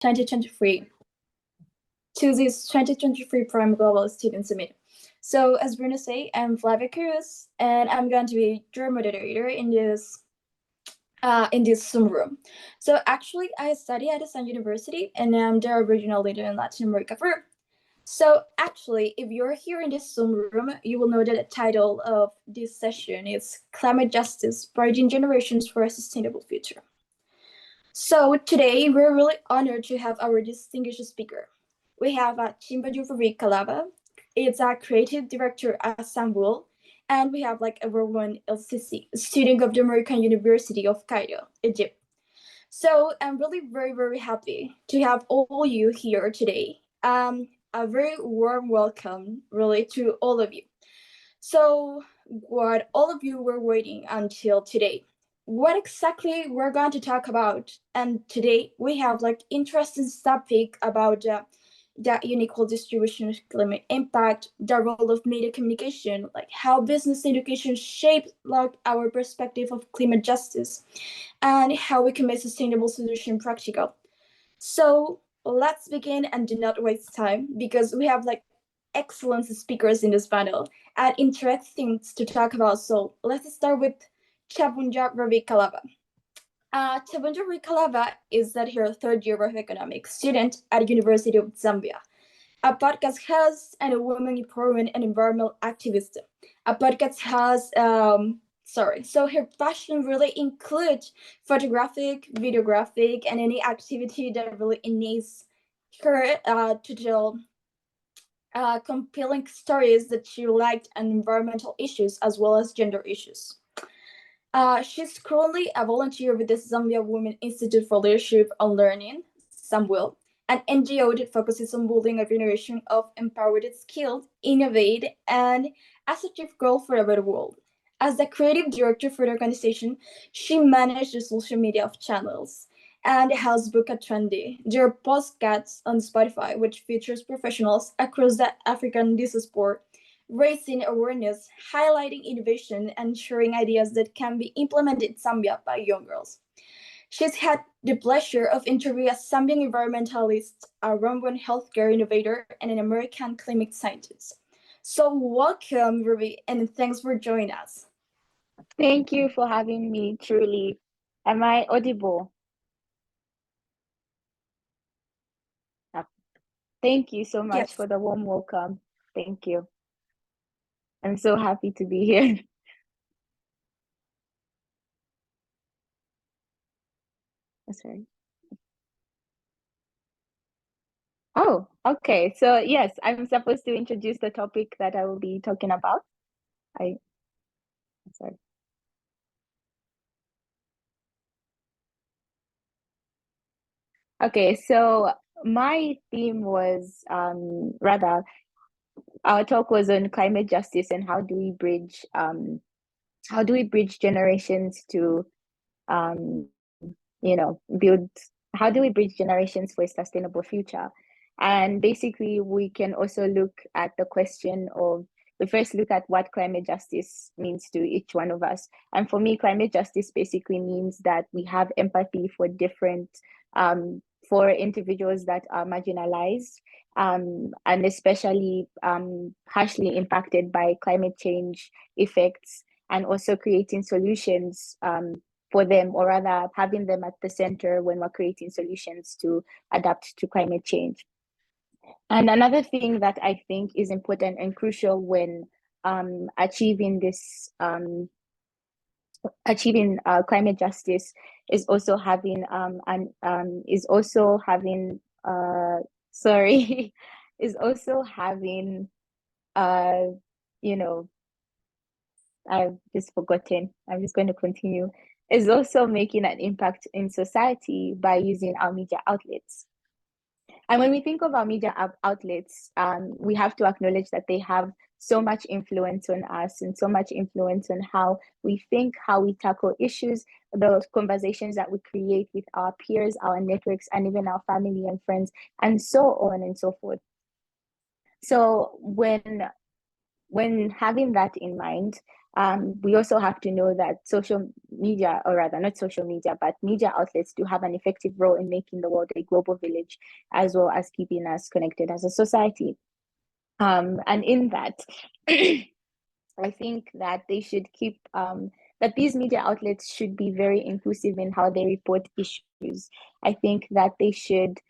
2023 to this 2023 Prime Global Student Summit. So, as Bruno said, I'm Flavia Cruz, and I'm going to be your moderator in this Zoom room. So, actually, I study at Sun University, and I'm the original leader in Latin America Peru. So, actually, if you're here in this Zoom room, you will know that the title of this session is Climate Justice: Bridging Generations for a Sustainable Future. So today we're really honored to have our distinguished speaker. We have Chibangu Kalaba. It's a creative director at ZAMWILL, and we have a Rawan Sisy, student of the American University of Cairo, Egypt. So I'm really very happy to have all you here today. A very warm welcome, really, to all of you. So what all of you were waiting until today. What exactly we're going to talk about, and today we have interesting topic about the unequal distribution of climate impact, the role of media communication, how business education shapes our perspective of climate justice, and how we can make sustainable solution practical. So let's begin and do not waste time, because we have excellent speakers in this panel and interesting things to talk about. So let's start with Chibangu Kalaba. Chibangu Kalaba is at her third year of economics student at the University of Zambia, a podcast host and a women empowerment and environmental activist. A podcast host, so her passion really includes photographic, videographic, and any activity that really enables her to tell compelling stories that she liked on environmental issues as well as gender issues. She's currently a volunteer with the Zambia Women Institute for Leadership and Learning, ZAMWILL, an NGO that focuses on building a generation of empowered, skilled, innovate, and assertive girls for a better world. As the creative director for the organization, she manages the social media channels and has booked a trendy. There are podcasts on Spotify, which features professionals across the African diaspora, raising awareness, highlighting innovation, and sharing ideas that can be implemented in Zambia by young girls. She's had the pleasure of interviewing a Zambian environmentalist, a Rawan healthcare innovator, and an American climate scientist. So welcome, Ruby, and thanks for joining us. Thank you for having me, truly. Am I audible? Thank you so much for the warm welcome. Thank you. I'm so happy to be here. Sorry. Oh, okay. So yes, I'm supposed to introduce the topic that I will be talking about. Sorry. Okay, so my theme was rather our talk was on climate justice and how do we bridge generations to build, how do we bridge generations for a sustainable future? And basically we can also look at the question of, we first look at what climate justice means to each one of us. And for me, climate justice basically means that we have empathy for different for individuals that are marginalized and especially harshly impacted by climate change effects, and also creating solutions for them, or rather having them at the center when we're creating solutions to adapt to climate change. And another thing that I think is important and crucial when achieving climate justice is also having I've just forgotten. I'm just going to continue. Is also making an impact in society by using our media outlets. And when we think of our media outlets, we have to acknowledge that they have so much influence on us and so much influence on how we think, how we tackle issues, the conversations that we create with our peers, our networks, and even our family and friends, and so on and so forth. So when having that in mind, We also have to know that social media, or rather not social media, but media outlets do have an effective role in making the world a global village, as well as keeping us connected as a society. And in that, I think that they should keep that these media outlets should be very inclusive in how they report issues. I think that they should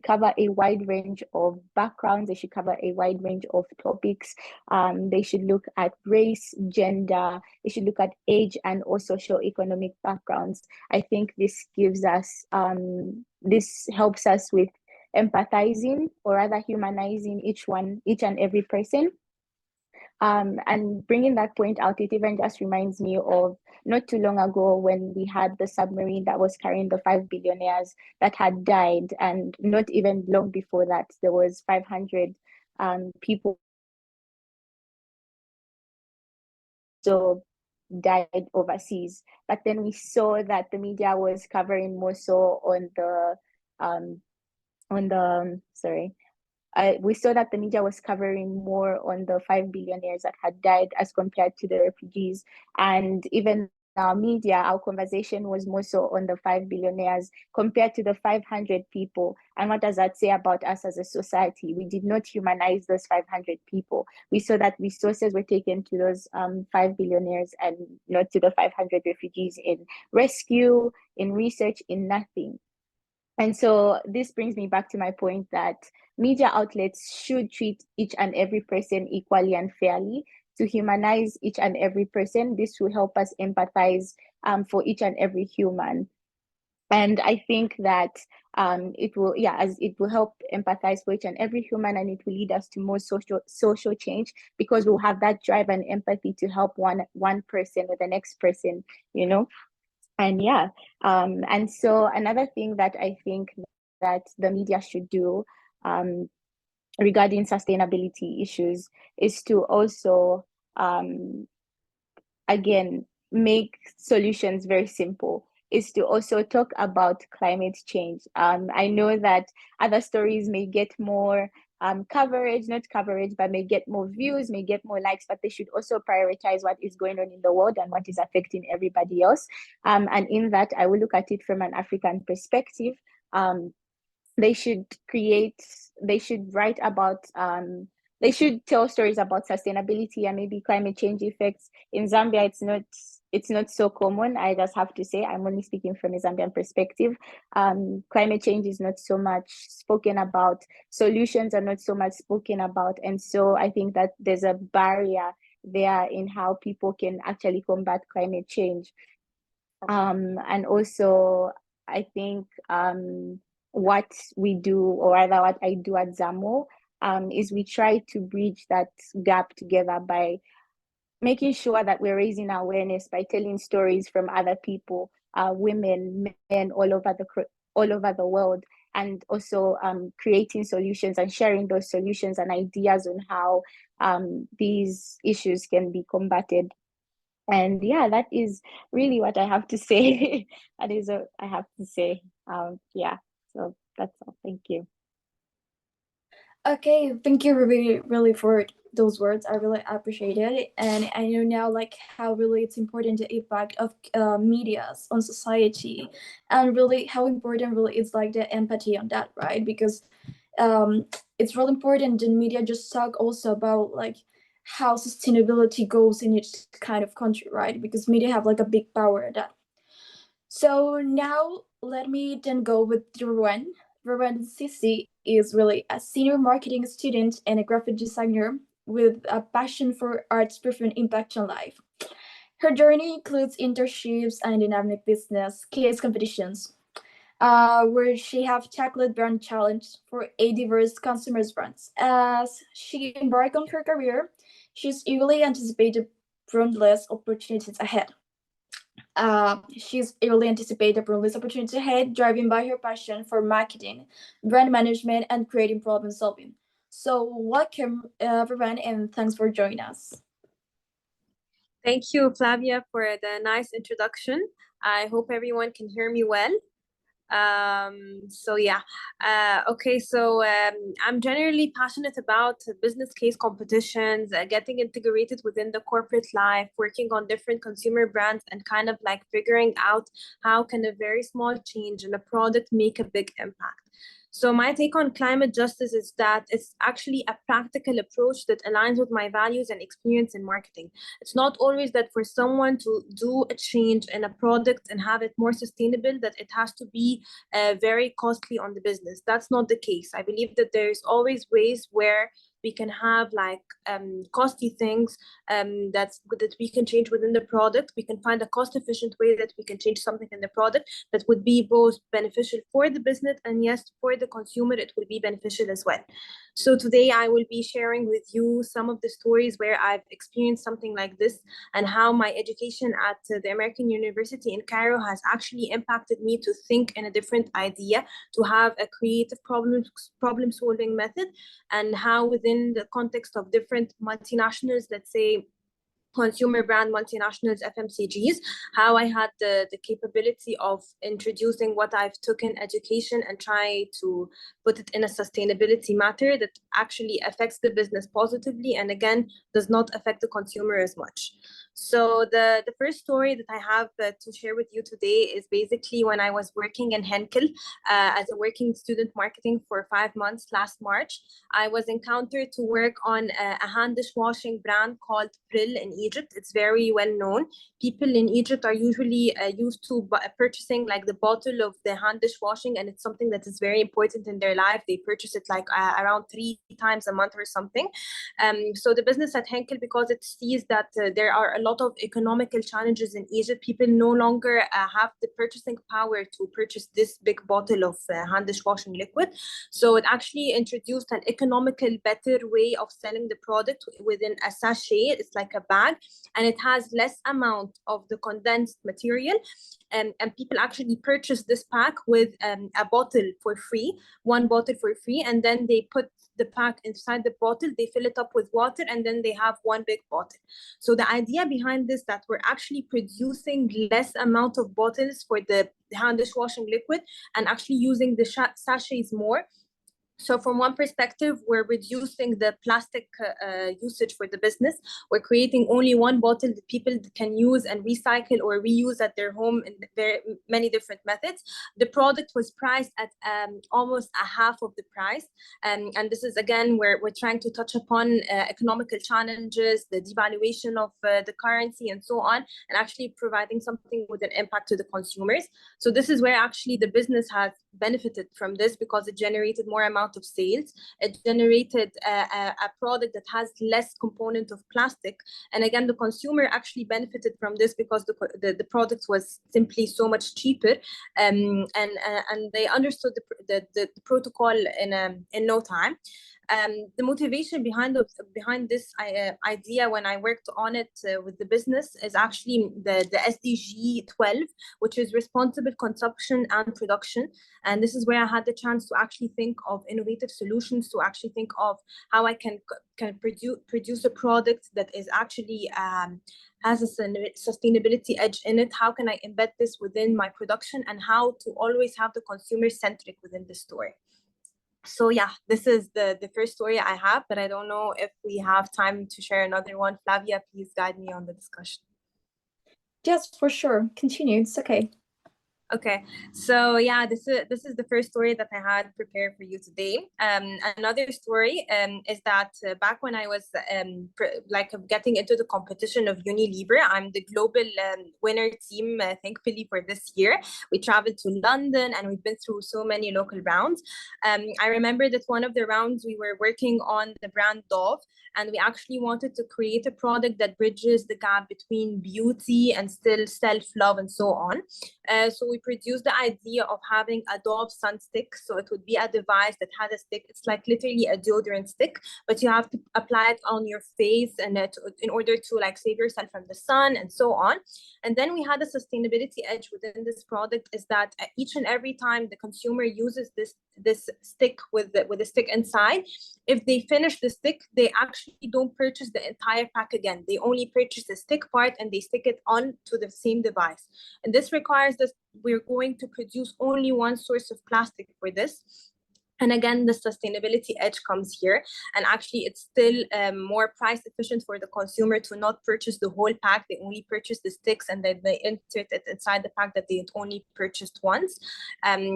cover a wide range of backgrounds. They should cover a wide range of topics. They should look at race, gender. They should look at age and also socio-economic backgrounds. I think this gives us, this helps us with empathizing, or rather humanizing each and every person. And bringing that point out, it even just reminds me of not too long ago when we had the submarine that was carrying the 5 billionaires that had died, and not even long before that, there was 500 people so died overseas. But then we saw that the media was covering more so on the sorry. We saw that the media was covering more on the 5 billionaires that had died as compared to the refugees. And even our media, our conversation was more so on the 5 billionaires compared to the 500 people. And what does that say about us as a society? We did not humanize those 500 people. We saw that resources were taken to those 5 billionaires and not to the 500 refugees in rescue, in research, in nothing. And so this brings me back to my point that media outlets should treat each and every person equally and fairly. To humanize each and every person, this will help us empathize for each and every human. And I think that it will help empathize for each and every human, and it will lead us to more social change, because we'll have that drive and empathy to help one person or the next person, you know. And yeah, and so another thing that I think that the media should do regarding sustainability issues is to also, again, make solutions very simple, is to also talk about climate change. I know that other stories may get more coverage, not coverage, but may get more views, may get more likes, but they should also prioritize what is going on in the world and what is affecting everybody else. And in that, I will look at it from an African perspective. They should write about, they should tell stories about sustainability and maybe climate change effects. In Zambia, it's not so common. I just have to say, I'm only speaking from a Zambian perspective. Climate change is not so much spoken about. Solutions are not so much spoken about. And so I think that there's a barrier there in how people can actually combat climate change. And also, I think what we do, or rather what I do at ZAMWILL, is we try to bridge that gap together by making sure that we're raising awareness by telling stories from other people, women, men all over the world, and also creating solutions and sharing those solutions and ideas on how these issues can be combated. And yeah, that is really what I have to say. That is what I have to say. Yeah, so that's all. Thank you. Okay, thank you really for those words. I really appreciate it, and I know now like how really it's important the impact of medias on society, and really how important really it's like the empathy on that, right? Because it's really important the media just talk also about like how sustainability goes in each kind of country, right? Because media have like a big power at that. So now let me then go with Rawan. Rawan Sisy is really a senior marketing student and a graphic designer with a passion for art's profound impact on life. Her journey includes internships and dynamic business case competitions, where she have tackled brand challenge for a diverse consumers brands. As she embarked on her career, she's eagerly anticipated boundless opportunities ahead. She's eagerly anticipated boundless opportunities ahead, driven by her passion for marketing, brand management, and creative problem solving. So, welcome, everyone, and thanks for joining us. Thank you, Flavia, for the nice introduction. I hope everyone can hear me well. So yeah, okay. So I'm generally passionate about business case competitions, getting integrated within the corporate life, working on different consumer brands, and kind of like figuring out how can a very small change in a product make a big impact. So my take on climate justice is that it's actually a practical approach that aligns with my values and experience in marketing. It's not always that for someone to do a change in a product and have it more sustainable, that it has to be very costly on the business. That's not the case. I believe that there's always ways where we can have like costly things that we can change within the product. We can find a cost efficient way that we can change something in the product that would be both beneficial for the business, and yes, for the consumer it will be beneficial as well. So today I will be sharing with you some of the stories where I've experienced something like this, and how my education at the American University in Cairo has actually impacted me to think in a different idea, to have a creative problem solving method, and how within the context of different multinationals, let's say consumer brand multinationals, FMCGs, how I had the capability of introducing what I've took in education and try to put it in a sustainability matter that actually affects the business positively, and again does not affect the consumer as much. So the first story that I have to share with you today is basically when I was working in Henkel as a working student marketing for 5 months last March. I was encountered to work on a hand dishwashing brand called Brill in Egypt. It's very well known. People in Egypt are usually used to purchasing like the bottle of the hand dishwashing, and it's something that is very important in their life. They purchase it like around 3 times a month or something. So the business at Henkel, because it sees that there are a lot of economical challenges in Egypt, people no longer have the purchasing power to purchase this big bottle of hand dishwashing liquid. So it actually introduced an economical, better way of selling the product within a sachet. It's like a bag, and it has less amount of the condensed material. And people actually purchase this pack with a bottle for free, one bottle for free, and then they put the pack inside the bottle, they fill it up with water, and then they have one big bottle. So the idea behind this, that we're actually producing less amount of bottles for the hand dishwashing liquid and actually using the sachets more. So from one perspective, we're reducing the plastic usage for the business. We're creating only one bottle that people can use and recycle or reuse at their home in very many different methods. The product was priced at almost a half of the price. And this is, again, where we're trying to touch upon economical challenges, the devaluation of the currency and so on, and actually providing something with an impact to the consumers. So this is where actually the business has benefited from this, because it generated more amount of sales. It generated a product that has less component of plastic, and again the consumer actually benefited from this because the product was simply so much cheaper, and they understood the protocol in no time. The motivation behind this idea when I worked on it with the business is actually the SDG 12, which is responsible consumption and production. And this is where I had the chance to actually think of innovative solutions, to actually think of how I can produce a product that is actually has a sustainability edge in it. How can I embed this within my production, and how to always have the consumer centric within the story. So yeah, this is the first story I have, but I don't know if we have time to share another one. Flavia, please guide me on the discussion. Yes, for sure. Continue. It's okay. Okay, so yeah, this is the first story that I had prepared for you today. Another story is that back when I was getting into the competition of Unilever, I'm the global winner team, thankfully, for this year. We traveled to London and we've been through so many local rounds. I remember that one of the rounds we were working on the brand Dove, and we actually wanted to create a product that bridges the gap between beauty and still self-love and so on. So we produced the idea of having a Dove sun stick. So it would be a device that had a stick. It's like literally a deodorant stick, but you have to apply it on your face and in order to like save yourself from the sun and so on. And then we had a sustainability edge within this product, is that each and every time the consumer uses this stick with the stick inside, if they finish the stick, they actually don't purchase the entire pack again. They only purchase the stick part and they stick it on to the same device. And this requires we're going to produce only one source of plastic for this. And again, the sustainability edge comes here. And actually, it's still more price efficient for the consumer to not purchase the whole pack. They only purchase the sticks, and then they insert it inside the pack that they had only purchased once.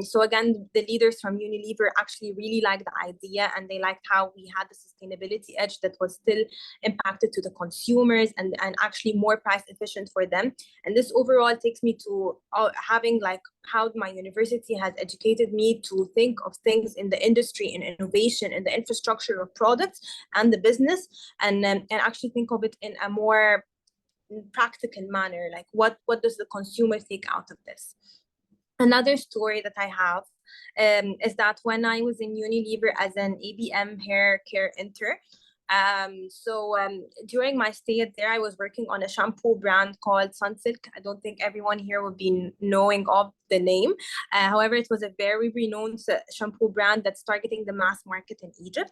So again, the leaders from Unilever actually really liked the idea, and they liked how we had the sustainability edge that was still impacted to the consumers and actually more price efficient for them. And this overall takes me to having like how my university has educated me to think of things in the industry and innovation and the infrastructure of products and the business, and actually think of it in a more practical manner, like what does the consumer take out of this. Another story that I have is that when I was in Unilever as an ABM hair care intern, during my stay there, I was working on a shampoo brand called Sunsilk. I don't think everyone here would be knowing of the name. However, it was a very renowned shampoo brand that's targeting the mass market in Egypt.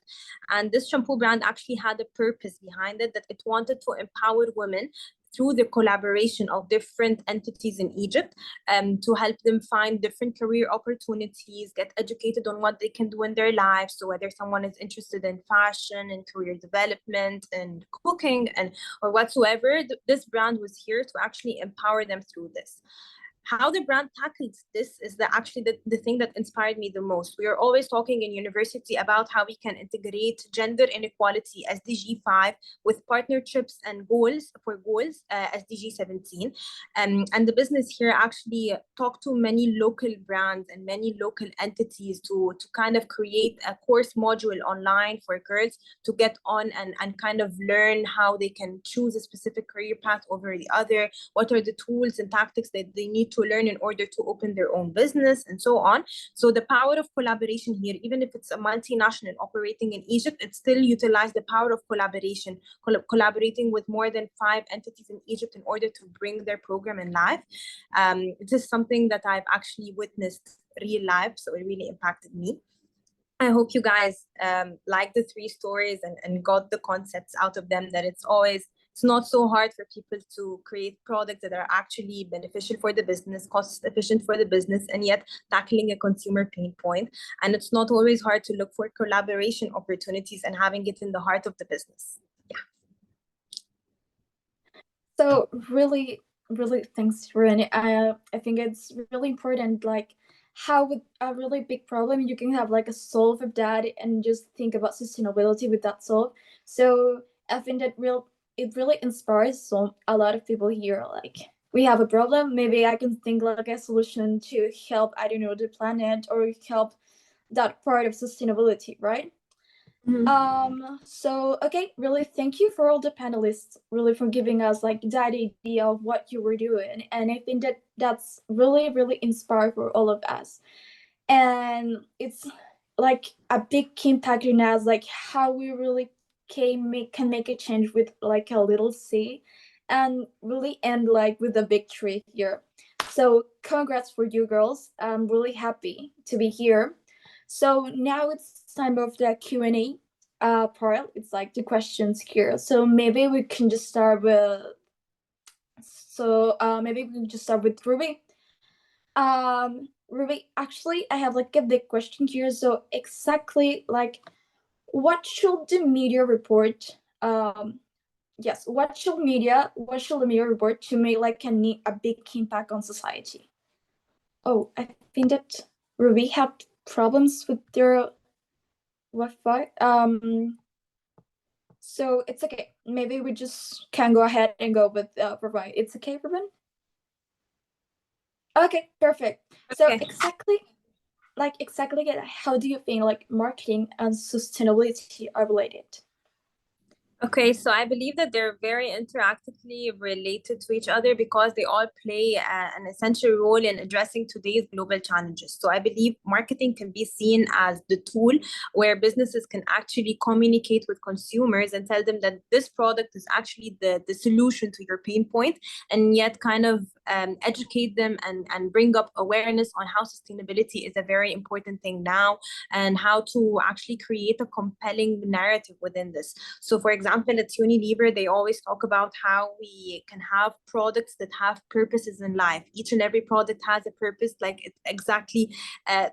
And this shampoo brand actually had a purpose behind it, that it wanted to empower women through the collaboration of different entities in Egypt, to help them find different career opportunities, get educated on what they can do in their lives. So whether someone is interested in fashion and career development and cooking or whatsoever, this brand was here to actually empower them through this. How the brand tackled this is actually the thing that inspired me the most. We are always talking in university about how we can integrate gender inequality, SDG 5, with partnerships and goals, SDG 17. And the business here actually talked to many local brands and many local entities to kind of create a course module online for girls to get on and kind of learn how they can choose a specific career path over the other, what are the tools and tactics that they need to learn in order to open their own business, and so on. So the power of collaboration here, even if it's a multinational operating in Egypt, it still utilized the power of collaboration, collaborating with more than 5 entities in Egypt in order to bring their program in life. This is something that I've actually witnessed real life, so it really impacted me. I hope you guys like the 3 stories and got the concepts out of them, that it's not so hard for people to create products that are actually beneficial for the business, cost efficient for the business, and yet tackling a consumer pain point. And it's not always hard to look for collaboration opportunities and having it in the heart of the business. Yeah. So really, really thanks, Ren. I think it's really important, like how with a really big problem you can have like a solve of that and just think about sustainability with that solve. So I think that it really inspires a lot of people here. Like, we have a problem, maybe I can think like a solution to help, I don't know, the planet, or help that part of sustainability, right? Mm-hmm. So okay, really thank you for all the panelists, really, for giving us like that idea of what you were doing. And I think that that's really, really inspiring for all of us. And it's like a big impact in us, like how we really can make a change with like a little C, and really end like with a big tree here. So congrats for you girls. I'm really happy to be here. So now it's time of the Q&A part. It's like the questions here. So maybe we can just start with Ruby. Ruby, actually, I have like a big question here. So exactly, like, what should the media report? What should the media report to make like a big impact on society? Oh, I think that Ruby had problems with their Wi-Fi. So it's okay. Maybe we just can go ahead and go with Ruby. It's okay, Ruben? Okay, perfect. So exactly, how do you think like marketing and sustainability are related? Okay, so I believe that they're very interactively related to each other because they all play an essential role in addressing today's global challenges. So I believe marketing can be seen as the tool where businesses can actually communicate with consumers and tell them that this product is actually the solution to your pain point, and yet kind of educate them and bring up awareness on how sustainability is a very important thing now, and how to actually create a compelling narrative within this. So for example, example, at Unilever, they always talk about how we can have products that have purposes in life. Each and every product has a purpose, like it's exactly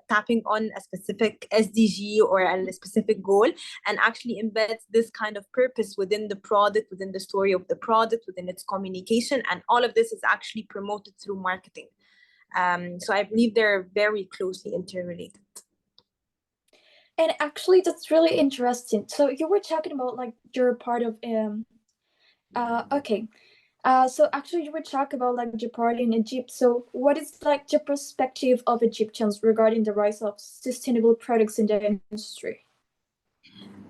tapping on a specific SDG or a specific goal, and actually embeds this kind of purpose within the product, within the story of the product, within its communication, and all of this is actually promoted through marketing. So I believe they're very closely interrelated. And actually, that's really interesting. So you were talking about like you're part of okay. So actually, you were talking about like your part in Egypt. So what is like the perspective of Egyptians regarding the rise of sustainable products in the industry?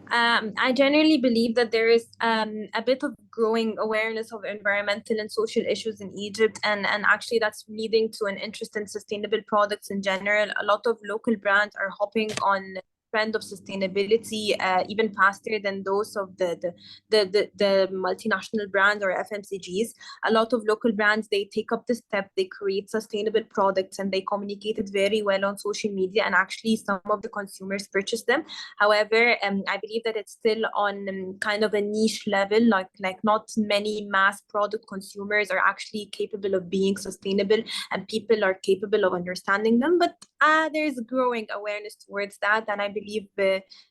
I generally believe that there is a bit of growing awareness of environmental and social issues in Egypt, and actually that's leading to an interest in sustainable products in general. A lot of local brands are hopping on trend of sustainability even faster than those of the multinational brands or FMCGs. A lot of local brands, they take up the step, they create sustainable products and they communicate it very well on social media, and actually some of the consumers purchase them. However, I believe that it's still on kind of a niche level, like not many mass product consumers are actually capable of being sustainable, and people are capable of understanding them. But there's growing awareness towards that, and I believe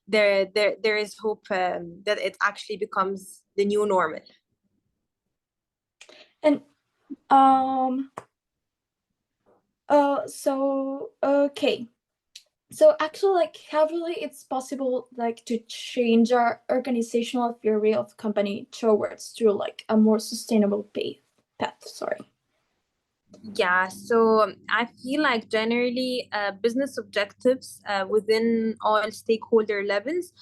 there is hope that it actually becomes the new normal. And so okay. So actually, like, how really it's possible, like, to change our organizational theory of company towards to like a more sustainable path. Sorry. Yeah, so I feel like generally business objectives within all stakeholder levels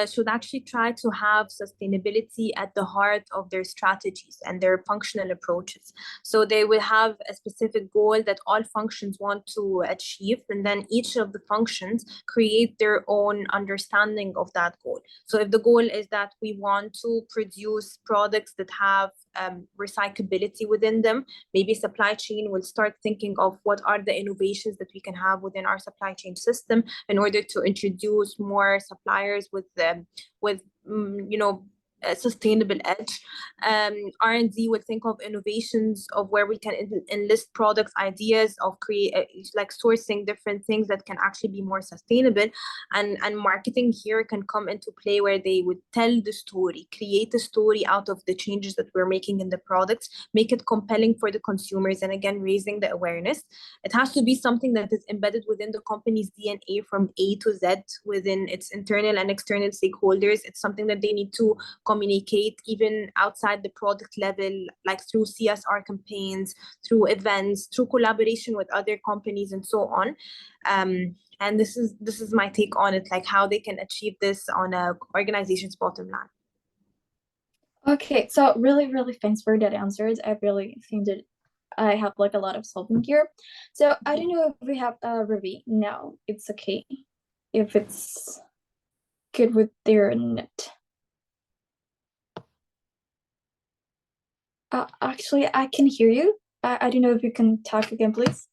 should actually try to have sustainability at the heart of their strategies and their functional approaches. So they will have a specific goal that all functions want to achieve, and then each of the functions create their own understanding of that goal. So if the goal is that we want to produce products that have recyclability within them, maybe supply chain will start thinking of what are the innovations that we can have within our supply chain system in order to introduce more suppliers with a sustainable edge. R&D will think of innovations of where we can enlist product ideas of like sourcing different things that can actually be more sustainable, and marketing here can come into play, where they would tell the story, create a story out of the changes that we're making in the products, make it compelling for the consumers, and again raising the awareness. It has to be something that is embedded within the company's DNA from A to Z, within its internal and external stakeholders. It's something that they need to communicate even outside the product level, like through CSR campaigns, through events, through collaboration with other companies, and so on. And this is my take on it, like how they can achieve this on a organization's bottom line. Okay, so really, really thanks for that answers. I really think that I have like a lot of solving here. So I don't know if we have Ravi now. It's okay if it's good with their net. Actually, I can hear you. I don't know if you can talk again, please.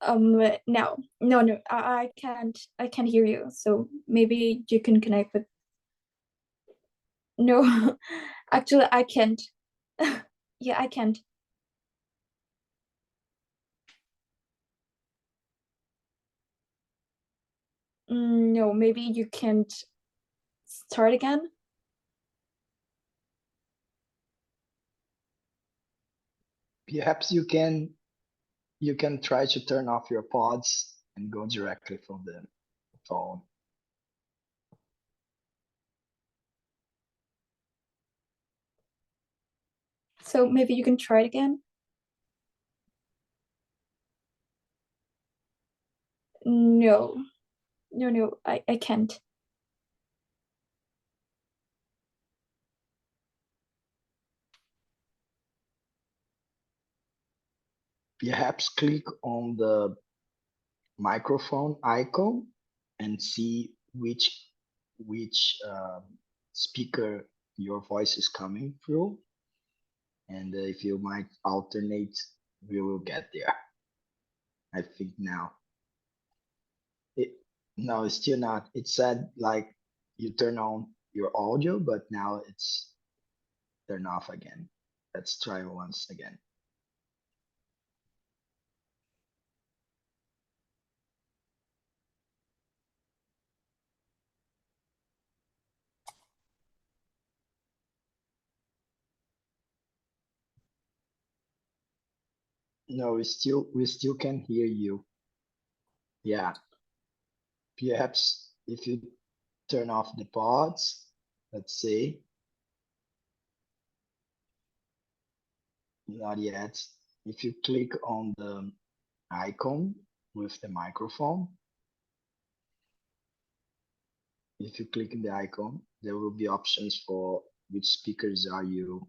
No, I can't hear you. So maybe you can connect with. No, actually, I can't. Yeah, I can't. No, maybe you can't start again. Perhaps you can try to turn off your pods and go directly from the phone. So maybe you can try it again. No, I can't. Perhaps click on the microphone icon and see which speaker your voice is coming through, and if you might alternate, we will get there. I think now. No, it's still not. It said like you turn on your audio, but now it's turned off again. Let's try once again. No, we still can hear you. Yeah. Perhaps if you turn off the pods, let's say. Not yet. If you click on the icon with the microphone, if you click in the icon, there will be options for which speakers are you.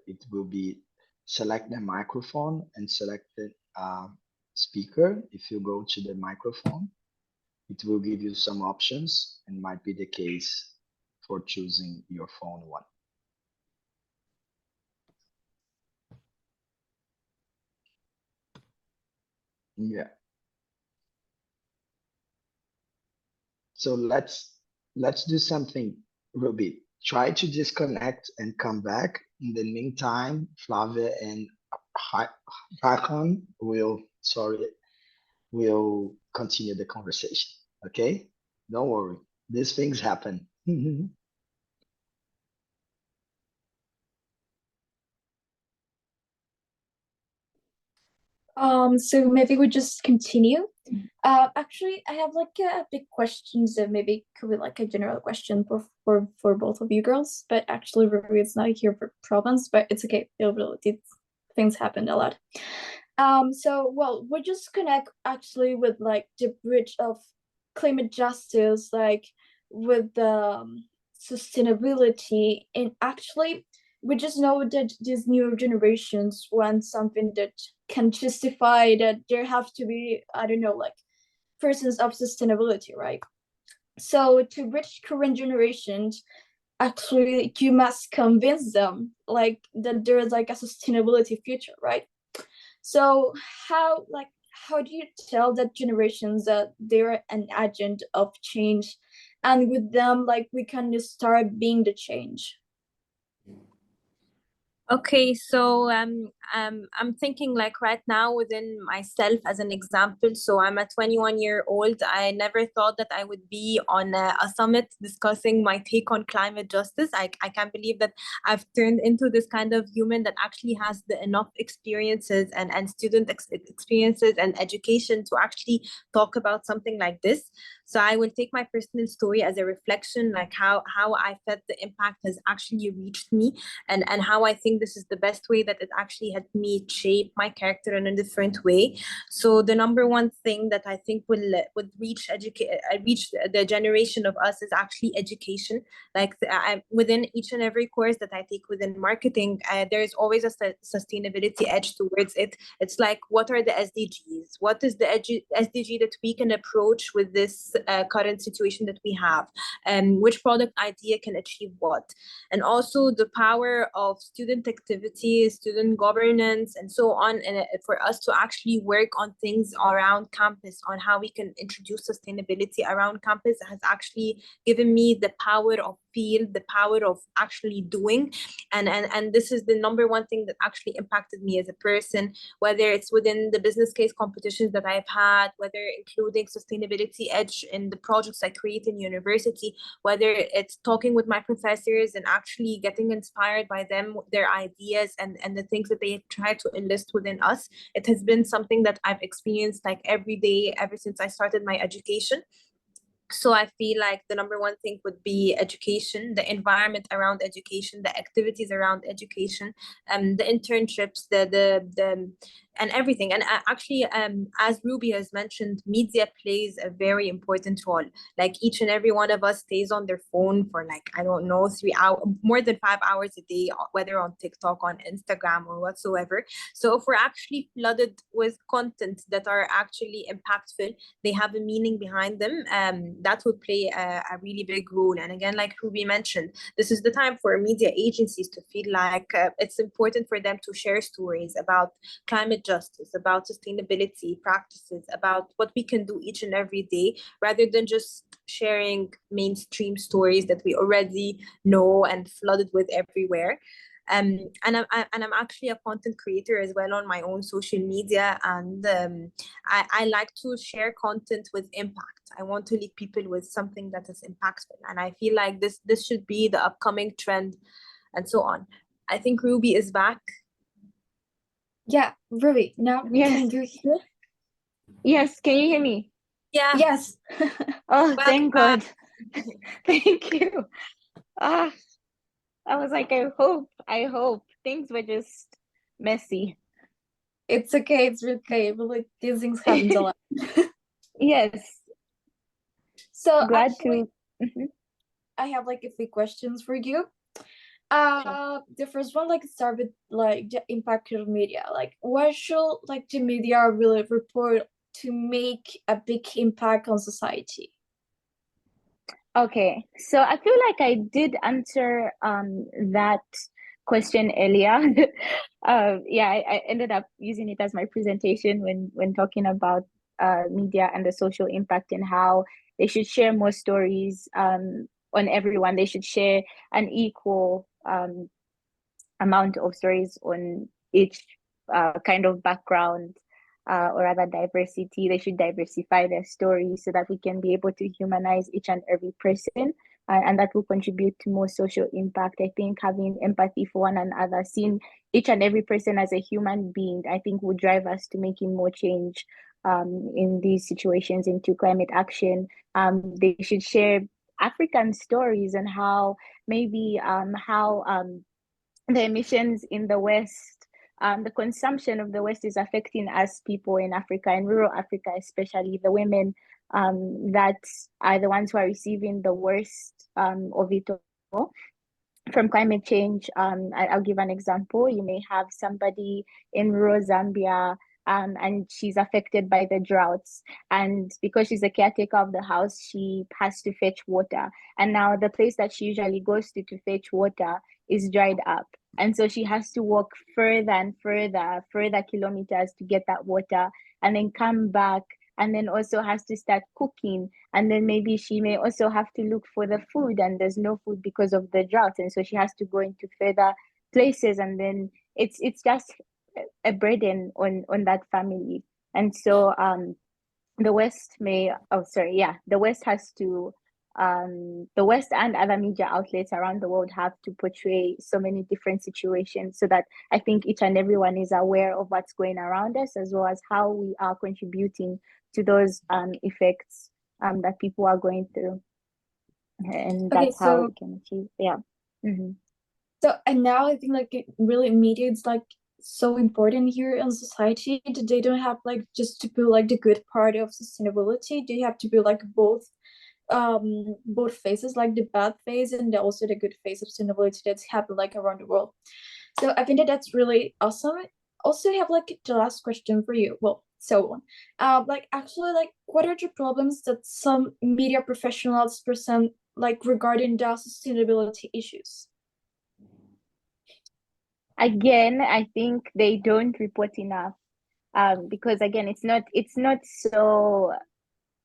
It will be select the microphone and select the speaker. If you go to the microphone, it will give you some options, and might be the case for choosing your phone one. Yeah. So let's do something, Ruby. Try to disconnect and come back. In the meantime, Flavia and Rawan will continue the conversation. Okay? Don't worry. These things happen. So maybe we just continue. Actually, I have like a big question, so maybe could be like a general question for both of you girls. But actually, Ruby is not here for problems, but it's okay. Things happened a lot. So well, we just connect actually with like the bridge of climate justice, like with the sustainability, and actually we just know that these new generations want something that can justify that there have to be, I don't know, like persons of sustainability, right? So to reach current generations, actually you must convince them like that there is like a sustainability future, right? So how do you tell that generations that they're an agent of change, and with them like we can just start being the change? Okay, so I'm thinking like right now within myself as an example. So I'm a 21-year-old. I never thought that I would be on a summit discussing my take on climate justice. I can't believe that I've turned into this kind of human that actually has the enough experiences and student experiences and education to actually talk about something like this. So I will take my personal story as a reflection, like how I felt the impact has actually reached me, and how I think this is the best way that it actually helped me shape my character in a different way. So the number one thing that I think would reach the generation of us is actually education. Like within each and every course that I take within marketing, there is always a sustainability edge towards it. It's like, what are the SDGs? What is the SDG that we can approach with this current situation that we have? Which product idea can achieve what? And also the power of student activity, student governance, and so on, and for us to actually work on things around campus, on how we can introduce sustainability around campus, has actually given me the power of feel, the power of actually doing. And this is the number one thing that actually impacted me as a person, whether it's within the business case competitions that I've had, whether including sustainability edge in the projects I create in university, whether it's talking with my professors and actually getting inspired by them, their ideas and the things that they try to enlist within us. It has been something that I've experienced like every day ever since I started my education. So I feel like the number one thing would be education, the environment around education, the activities around education, the internships, the and everything. And actually, as Ruby has mentioned, media plays a very important role. Like each and every one of us stays on their phone for like, I don't know, 3 hours, more than 5 hours a day, whether on TikTok, on Instagram, or whatsoever. So if we're actually flooded with content that are actually impactful, they have a meaning behind them, that would play a really big role. And again, like Ruby mentioned, this is the time for media agencies to feel like it's important for them to share stories about climate justice, about sustainability practices, about what we can do each and every day, rather than just sharing mainstream stories that we already know and flooded with everywhere. And I'm actually a content creator as well on my own social media, and I like to share content with impact. I want to leave people with something that is impactful, and I feel like this should be the upcoming trend, and so on. I think Ruby is back. Yeah, Ruby, now Yes. can you hear? Yes, can you hear me? Yeah. Yes. Oh, thank God. back. Thank you. Ah, I was like, I hope. Things were just messy. It's okay, but like these things happen a lot. Yes, So glad actually, to. Mhm. I have like a few questions for you. Sure. The first one like start with like the impact of media. Like what should like the media really report to make a big impact on society? Okay, so I feel like I did answer that question earlier. Yeah, I ended up using it as my presentation when talking about media and the social impact and how they should share more stories on everyone. They should share an equal amount of stories on each kind of background or rather diversity. They should diversify their stories so that we can be able to humanize each and every person. And that will contribute to more social impact. I think having empathy for one another, seeing each and every person as a human being, I think will drive us to making more change in these situations into climate action. They should share African stories and how maybe how the emissions in the West, the consumption of the West is affecting us people in Africa, in rural Africa, especially the women that are the ones who are receiving the worst of it all from climate change. I'll give an example. You may have somebody in rural Zambia, and she's affected by the droughts. And because she's a caretaker of the house, she has to fetch water. And now the place that she usually goes to fetch water is dried up. And so she has to walk further and further kilometers to get that water and then come back, and then also has to start cooking, and then maybe she may also have to look for the food, and there's no food because of the drought, and so she has to go into further places, and then it's just a burden on that family. And so the West may the West has to the West and other media outlets around the world have to portray so many different situations so that I think each and everyone is aware of what's going around us, as well as how we are contributing to those effects that people are going through. And Okay, that's how so we can achieve. Yeah. Mm-hmm. so and now I think like really media is like so important here in society that they don't have like just to put like the good part of sustainability. They have to be like both phases, like the bad phase and also the good phase of sustainability that's happened like around the world. So I think that that's really awesome. Also, I have like the last question for you. Well, so like actually, like what are the problems that some media professionals present like regarding the sustainability issues? Again, I think they don't report enough because again, it's not so.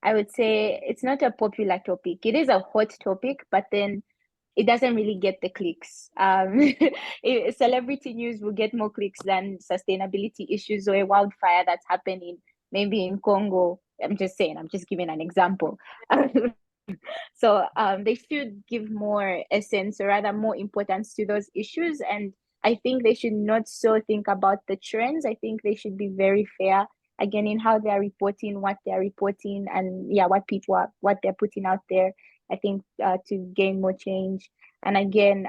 I would say it's not a popular topic. It is a hot topic, but then it doesn't really get the clicks. Celebrity news will get more clicks than sustainability issues or a wildfire that's happening maybe in Congo. I'm just saying, I'm just giving an example. So they should give more essence, or rather more importance to those issues. And I think they should not so think about the trends. I think they should be very fair again in how they're reporting, what they're reporting, and yeah, what they're putting out there. I think to gain more change. And again,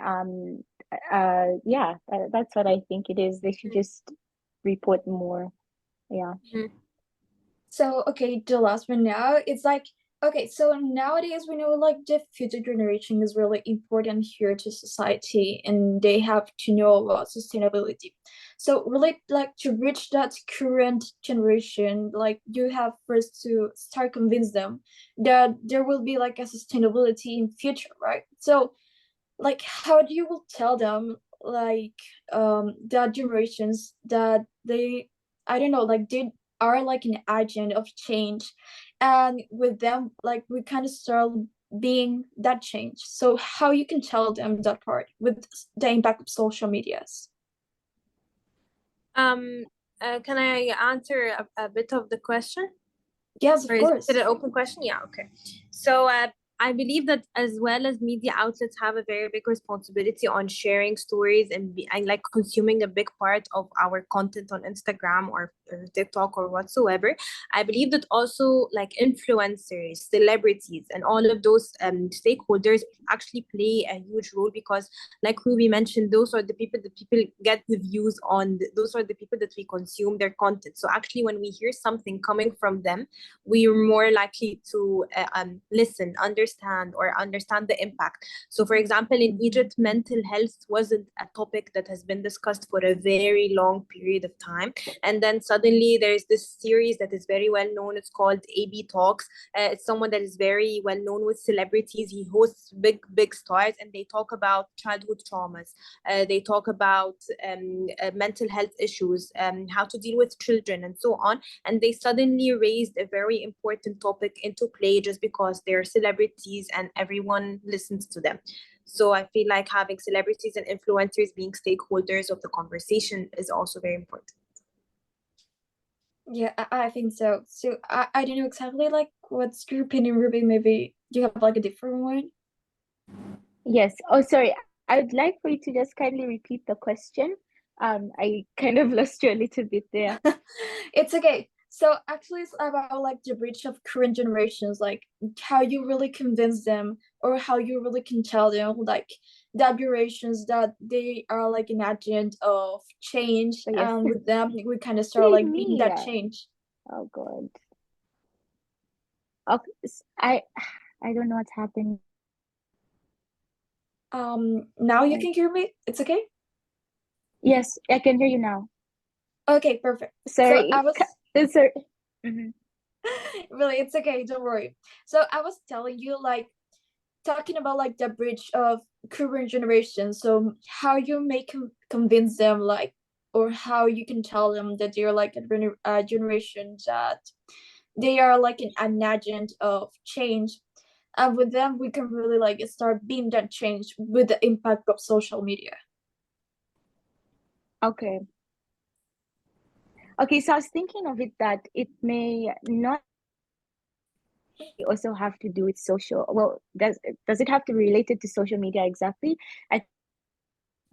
that's what I think it is. They should just report more. Yeah. So okay, the last one now, it's like okay, so nowadays we know like the future generation is really important here to society and they have to know about sustainability. So really like to reach that current generation, like you have first to start convince them that there will be like a sustainability in future, right? So like how do you will tell them like that generations that they, I don't know, like they are like an agent of change, and with them, like, we kind of start being that change. So how you can tell them that part with the impact of social medias? Can I answer a bit of the question? Yes, of Or course. is it an open question? Yeah, okay. So I believe that as well as media outlets have a very big responsibility on sharing stories and like consuming a big part of our content on Instagram or TikTok or whatsoever. I believe that also like influencers, celebrities, and all of those stakeholders actually play a huge role, because like Ruby mentioned, those are the people that people get the views on. Those are the people that we consume their content. So actually, when we hear something coming from them, we are more likely to listen, understand the impact. So for example, in Egypt, mental health wasn't a topic that has been discussed for a very long period of time. And then suddenly there's this series that is very well known. It's called AB Talks. It's someone that is very well known with celebrities. He hosts big stars, and they talk about childhood traumas. They talk about mental health issues, how to deal with children, and so on. And they suddenly raised a very important topic into play just because they're celebrities and everyone listens to them. So I feel like having celebrities and influencers being stakeholders of the conversation is also very important. Yeah, I think so. So I don't know exactly like what's your opinion, Ruby. Maybe you have like a different one. Yes. Oh, sorry. I would like for you to just kindly repeat the question. I kind of lost you a little bit there. It's okay. So actually, it's about like the bridge of current generations, like how you really convince them, or how you really can tell them, like the generations that they are like an agent of change, Oh, yes. and with them we kind of start Leave like being that me. change. Oh God. Okay, I don't know what's happening. Now you can hear me. It's okay. Yes, I can hear you now. Okay, perfect. Sorry. So I was Sorry. Mhm. really, it's okay. Don't worry. So I was telling you, like, talking about like the bridge of current generation. So how you may convince them, like, or how you can tell them that they're like a generation that they are like an agent of change, and with them we can really like start being that change with the impact of social media. Okay. Okay, so I was thinking of it that it may not also have to do with social. Well, does it have to be related to social media exactly? I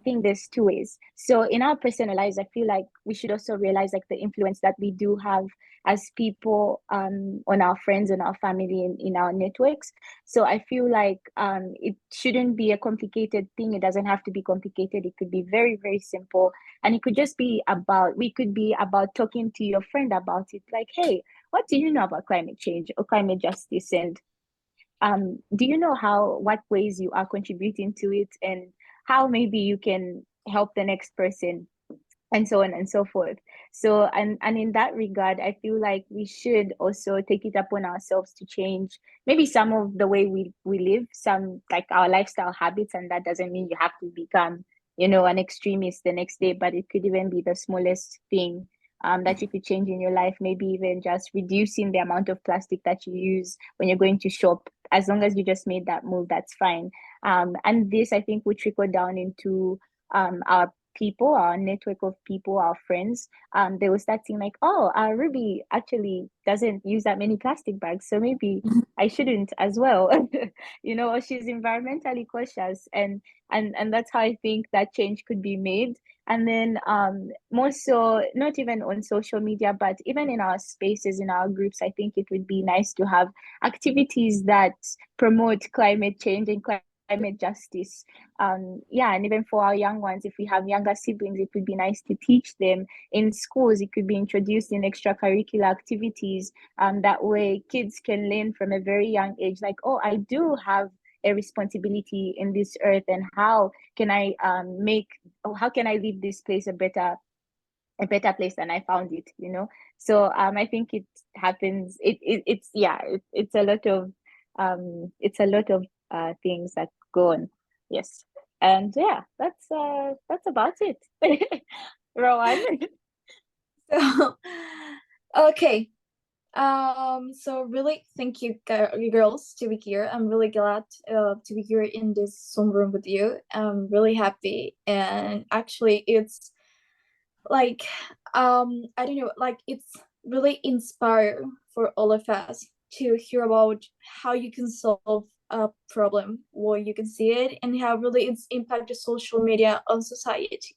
think there's two ways. So in our personal lives, I feel like we should also realize like the influence that we do have as people on our friends and our family in our networks. So I feel like it shouldn't be a complicated thing. It doesn't have to be complicated. It could be very, very simple. And it could just be about, we could be about talking to your friend about it. Like, hey, what do you know about climate change or climate justice? And do you know what ways you are contributing to it, and how maybe you can help the next person, and so on and so forth. So and in that regard, I feel like we should also take it upon ourselves to change maybe some of the way we live, some like our lifestyle habits. And that doesn't mean you have to become, an extremist the next day, but it could even be the smallest thing that you could change in your life. Maybe even just reducing the amount of plastic that you use when you're going to shop. As long as you just made that move, that's fine. And this, I think, would trickle down into our people, our network of people, our friends. They will start seeing like, oh, Ruby actually doesn't use that many plastic bags, so maybe I shouldn't as well. Or she's environmentally cautious, and that's how I think that change could be made. And then more so, not even on social media, but even in our spaces, in our groups, I think it would be nice to have activities that promote climate change and climate justice. And even for our young ones, if we have younger siblings, it would be nice to teach them in schools. It could be introduced in extracurricular activities. That way kids can learn from a very young age, like, oh, I do have a responsibility in this earth, and how can I leave this place a better place than I found it. So I think it happens. It's a lot of things that go on. Yes. And that's about it. Rawan. So okay, So really thank you, you girls, to be here. I'm really glad to be here in this Zoom room with you. I'm really happy, and actually it's like I don't know, like it's really inspire for all of us to hear about how you can solve a problem, or you can see it, and how really it's impacted social media on society.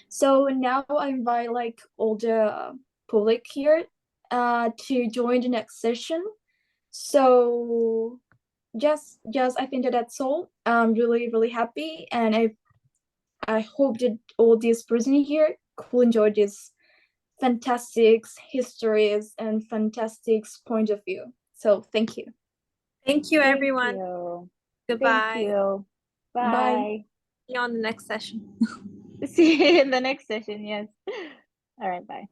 So now I invite like all the public here to join the next session. So just I think that that's all. I'm really happy, and I hope that all these person here could enjoy this fantastic histories and fantastic point of view. So thank you. Thank you, Thank everyone. you. Goodbye. Thank you. Bye. Bye. See you on the next session. See you in the next session. Yes. All right. Bye.